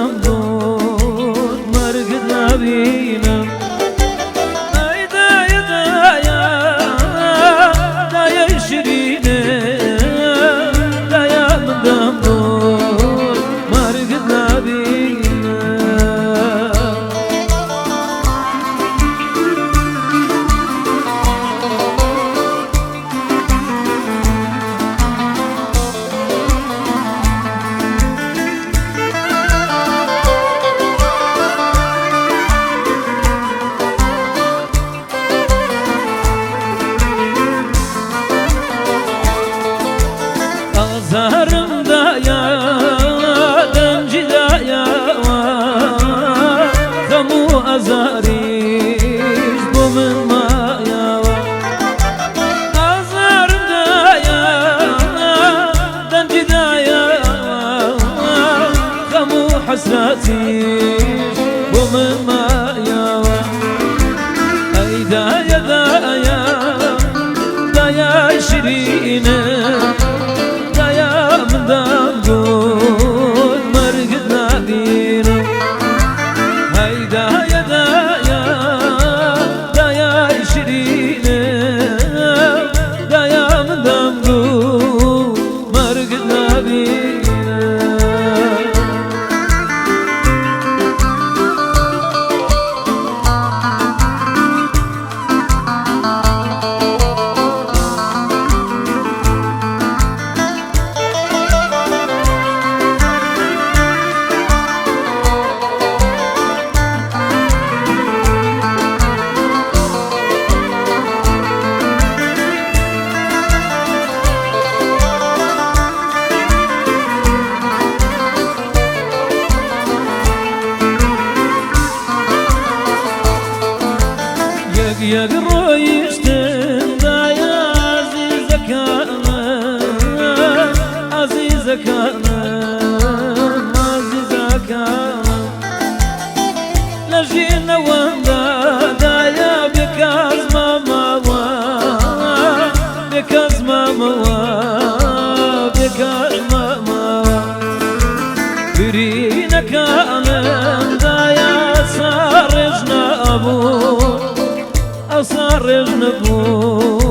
دمدود مرقد نبينا اي دايا دايا دايا شيريني دايا من دمدود مرقد نبينا Azarım dayadım cidaya Kamu azariş bumun maya Azarım dayadım cidaya Kamu hasratiş bumun maya Ay daya daya daya şirine دمدود مرقد نبينا هاي دايا دايا دايا شيريني دايا من دمدود مرقد نبينا يا قرويشتن دايا عزيزك انا عزيزك انا عزيزك انا لجينا وندا دايا بك ازما موا بك ازما موا بك ازما موا برينا كان دايا صارجنا ابو صار جنبو